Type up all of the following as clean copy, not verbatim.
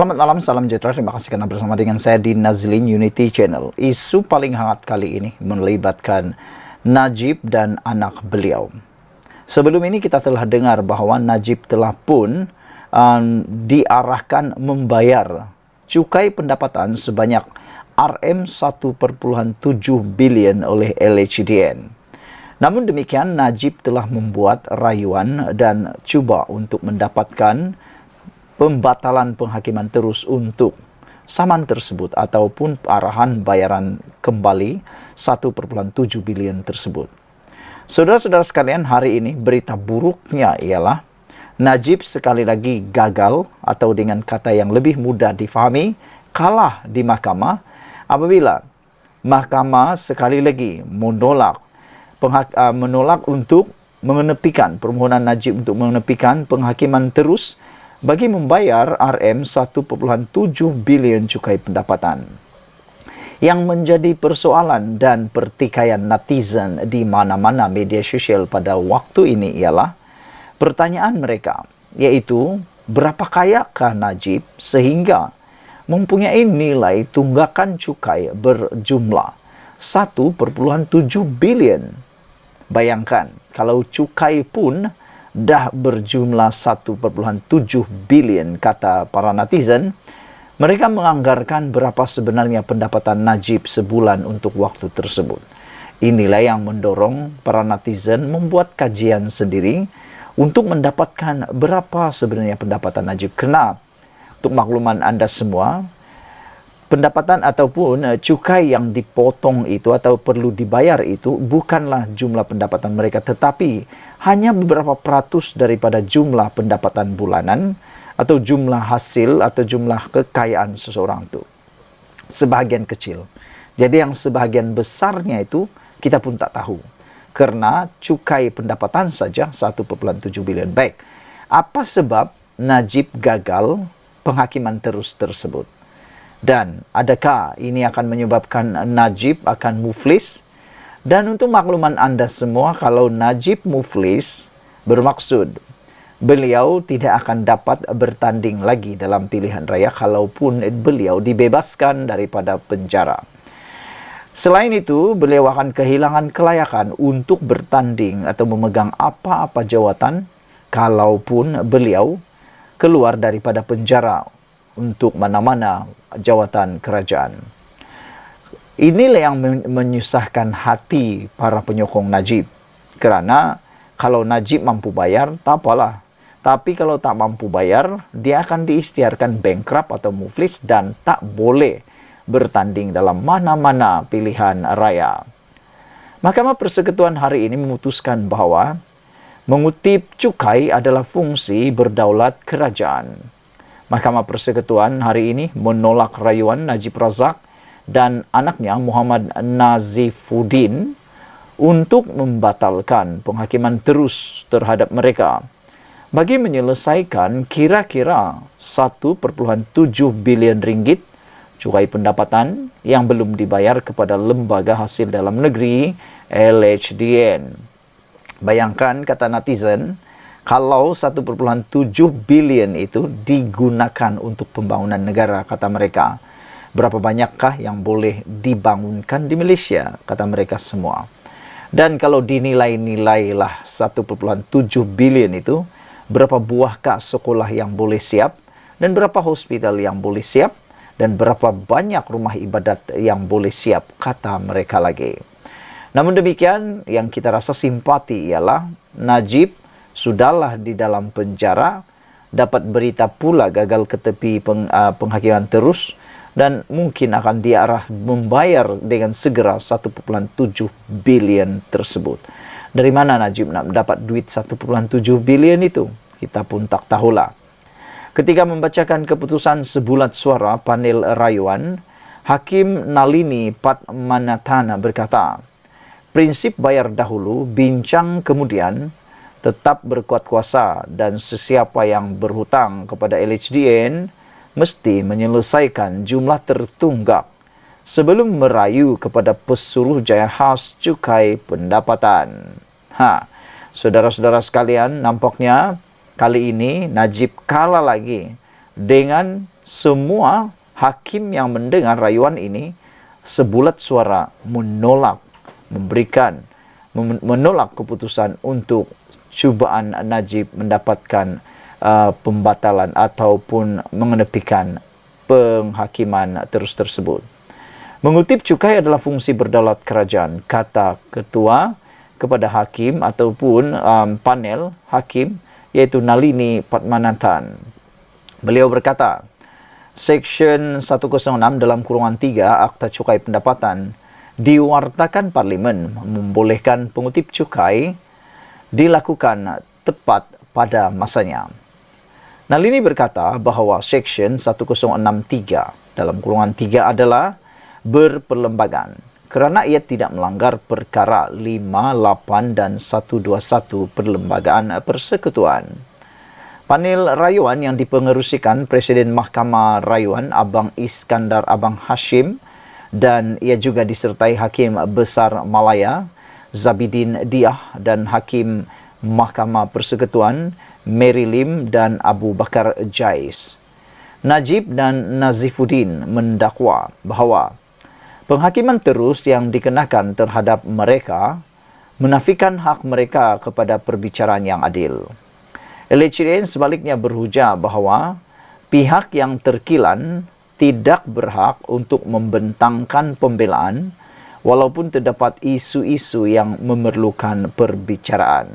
Selamat malam, salam sejahtera. Terima kasih karena bersama dengan saya di Nazlin Unity Channel. Isu paling hangat kali ini melibatkan Najib dan anak beliau. Sebelum ini kita telah dengar bahwa Najib telah pun diarahkan membayar cukai pendapatan sebanyak RM1,7 bilion oleh LHDN. Namun demikian, Najib telah membuat rayuan dan cuba untuk mendapatkan pembatalan penghakiman terus untuk saman tersebut ataupun arahan bayaran kembali 1,7 bilion tersebut. Saudara-saudara sekalian, hari ini berita buruknya ialah Najib sekali lagi gagal, atau dengan kata yang lebih mudah difahami, kalah di mahkamah apabila mahkamah sekali lagi menolak untuk mengenepikan permohonan Najib untuk mengenepikan penghakiman terus bagi membayar RM1,7 bilion cukai pendapatan. Yang menjadi persoalan dan pertikaian netizen di mana-mana media sosial pada waktu ini ialah pertanyaan mereka, yaitu berapa kayakah Najib sehingga mempunyai nilai tunggakan cukai berjumlah 1,7 bilion. Bayangkan, kalau cukai pun dah berjumlah 1,7 bilion, kata para netizen, mereka menganggarkan berapa sebenarnya pendapatan Najib sebulan untuk waktu tersebut. Inilah yang mendorong para netizen membuat kajian sendiri untuk mendapatkan berapa sebenarnya pendapatan Najib. Karena untuk makluman Anda semua, pendapatan ataupun cukai yang dipotong itu atau perlu dibayar itu bukanlah jumlah pendapatan mereka, tetapi hanya beberapa peratus daripada jumlah pendapatan bulanan atau jumlah hasil atau jumlah kekayaan seseorang itu. Sebahagian kecil. Jadi yang sebahagian besarnya itu kita pun tak tahu. Karena cukai pendapatan saja 1,7 bilion. Baik, apa sebab Najib gagal penghakiman terus tersebut? Dan adakah ini akan menyebabkan Najib akan muflis? Dan untuk makluman Anda semua, kalau Najib muflis bermaksud beliau tidak akan dapat bertanding lagi dalam pilihan raya kalaupun beliau dibebaskan daripada penjara. Selain itu, beliau akan kehilangan kelayakan untuk bertanding atau memegang apa-apa jawatan kalaupun beliau keluar daripada penjara untuk mana-mana jawatan kerajaan. Inilah yang menyusahkan hati para penyokong Najib. Kerana kalau Najib mampu bayar, tak apalah. Tapi kalau tak mampu bayar, dia akan diisytiharkan bankrupt atau muflis dan tak boleh bertanding dalam mana-mana pilihan raya. Mahkamah Persekutuan hari ini memutuskan bahawa mengutip cukai adalah fungsi berdaulat kerajaan. Mahkamah Persekutuan hari ini menolak rayuan Najib Razak dan anaknya Muhammad Nazifuddin untuk membatalkan penghakiman terus terhadap mereka bagi menyelesaikan kira-kira 1,7 bilion ringgit cukai pendapatan yang belum dibayar kepada Lembaga Hasil Dalam Negeri LHDN. Bayangkan, kata netizen, kalau 1,7 bilion itu digunakan untuk pembangunan negara, kata mereka, berapa banyakkah yang boleh dibangunkan di Malaysia, kata mereka semua. Dan kalau dinilai-nilailah 1,7 bilion itu, berapa buahkah sekolah yang boleh siap, dan berapa hospital yang boleh siap, dan berapa banyak rumah ibadat yang boleh siap, kata mereka lagi. Namun demikian, yang kita rasa simpati ialah Najib sudahlah di dalam penjara, dapat berita pula gagal ke tepi penghakiman terus, dan mungkin akan diarah membayar dengan segera 1,7 bilion tersebut. Dari mana Najib nak dapat duit 1,7 bilion itu? Kita pun tak tahulah. Ketika membacakan keputusan sebulat suara panel rayuan, Hakim Nalini Padmanathan berkata, prinsip bayar dahulu, bincang kemudian, tetap berkuat kuasa, dan sesiapa yang berhutang kepada LHDN mesti menyelesaikan jumlah tertunggak sebelum merayu kepada Pesuruhjaya Khas Cukai Pendapatan. Saudara-saudara sekalian, nampaknya kali ini Najib kalah lagi dengan semua hakim yang mendengar rayuan ini sebulat suara menolak keputusan untuk cubaan Najib mendapatkan pembatalan ataupun mengenepikan penghakiman terus tersebut. Mengutip cukai adalah fungsi berdaulat kerajaan, kata ketua kepada hakim ataupun panel hakim, iaitu Nalini Padmanathan. Beliau berkata, Seksyen 106 dalam kurungan 3 Akta Cukai Pendapatan diwartakan Parlimen membolehkan pengutip cukai dilakukan tepat pada masanya. Nalini berkata bahawa Seksyen 1063 dalam kurungan 3 adalah berperlembagaan kerana ia tidak melanggar perkara 5, 8 dan 121 Perlembagaan Persekutuan. Panel rayuan yang dipengerusikan Presiden Mahkamah Rayuan Abang Iskandar Abang Hashim dan ia juga disertai Hakim Besar Malaya Zabidin Diah dan Hakim Mahkamah Persekutuan Mary Lim dan Abu Bakar Jais. Najib dan Nazifuddin mendakwa bahawa penghakiman terus yang dikenakan terhadap mereka menafikan hak mereka kepada perbicaraan yang adil. LHDN sebaliknya berhujah bahawa pihak yang terkilan tidak berhak untuk membentangkan pembelaan walaupun terdapat isu-isu yang memerlukan perbicaraan.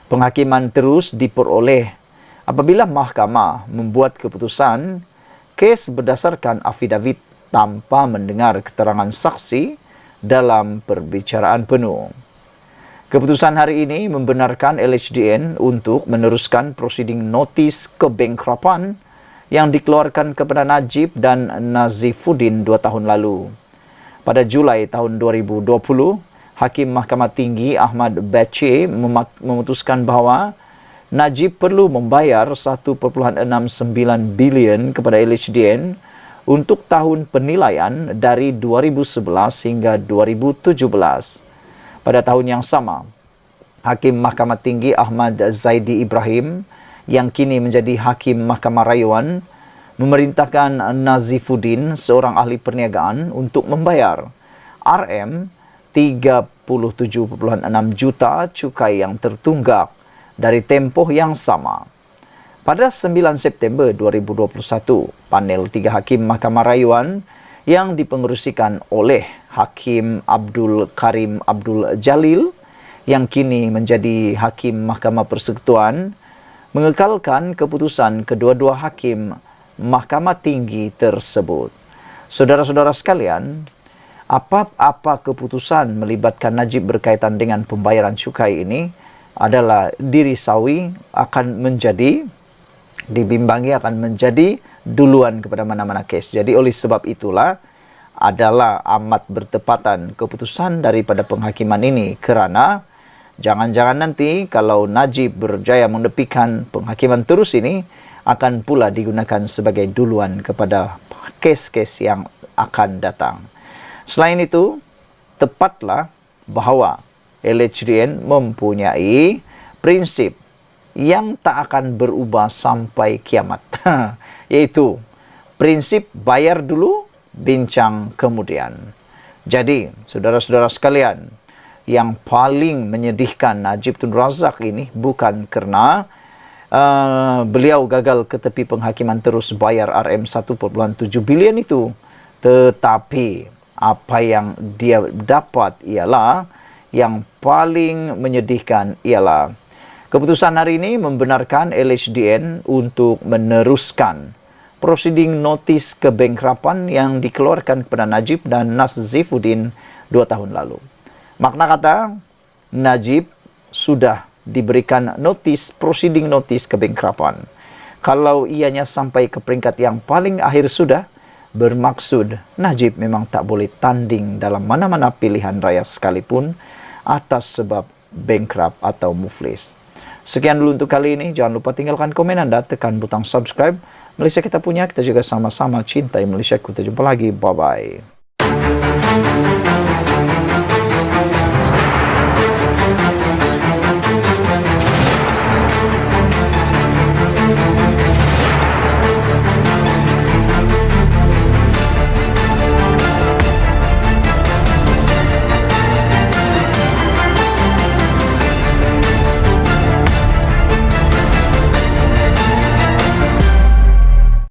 Penghakiman terus diperoleh apabila mahkamah membuat keputusan kes berdasarkan afidavit tanpa mendengar keterangan saksi dalam perbicaraan penuh. Keputusan hari ini membenarkan LHDN untuk meneruskan prosiding notis kebankrapan yang dikeluarkan kepada Najib dan Nazifuddin 2 tahun lalu. Pada Julai tahun 2020, Hakim Mahkamah Tinggi Ahmad Bache memutuskan bahawa Najib perlu membayar 1.69 bilion kepada LHDN untuk tahun penilaian dari 2011 hingga 2017. Pada tahun yang sama, Hakim Mahkamah Tinggi Ahmad Zaidi Ibrahim yang kini menjadi Hakim Mahkamah Rayuan memerintahkan Nazifuddin, seorang ahli perniagaan, untuk membayar RM 37.6 juta cukai yang tertunggak dari tempoh yang sama. Pada 9 September 2021, panel 3 Hakim Mahkamah Rayuan yang dipengerusikan oleh Hakim Abdul Karim Abdul Jalil yang kini menjadi Hakim Mahkamah Persekutuan mengekalkan keputusan kedua-dua Hakim Mahkamah Tinggi tersebut. Saudara-saudara sekalian, apa-apa keputusan melibatkan Najib berkaitan dengan pembayaran cukai ini adalah dirisawi dibimbangi akan menjadi duluan kepada mana-mana kes. Jadi oleh sebab itulah adalah amat bertepatan keputusan daripada penghakiman ini, kerana jangan-jangan nanti kalau Najib berjaya menepikan penghakiman terus ini akan pula digunakan sebagai duluan kepada kes-kes yang akan datang. Selain itu, tepatlah bahawa LHDN mempunyai prinsip yang tak akan berubah sampai kiamat, yaitu prinsip bayar dulu, bincang kemudian. Jadi, saudara-saudara sekalian, yang paling menyedihkan Najib Tun Razak ini bukan kerana beliau gagal ke tepi penghakiman terus bayar RM 1.7 bilion itu, tetapi apa yang dia dapat ialah, yang paling menyedihkan ialah keputusan hari ini membenarkan LHDN untuk meneruskan prosiding notis kebankrapan yang dikeluarkan kepada Najib dan Nazifuddin 2 tahun lalu. Makna kata, Najib sudah diberikan prosiding notis kebankrapan. Kalau ianya sampai ke peringkat yang paling akhir sudah, bermaksud Najib memang tak boleh tanding dalam mana-mana pilihan raya sekalipun atas sebab bankrupt atau muflis. Sekian dulu untuk kali ini. Jangan lupa tinggalkan komen anda, tekan butang subscribe. Malaysia kita punya, kita juga sama-sama cintai Malaysia. Kita jumpa lagi. Bye-bye.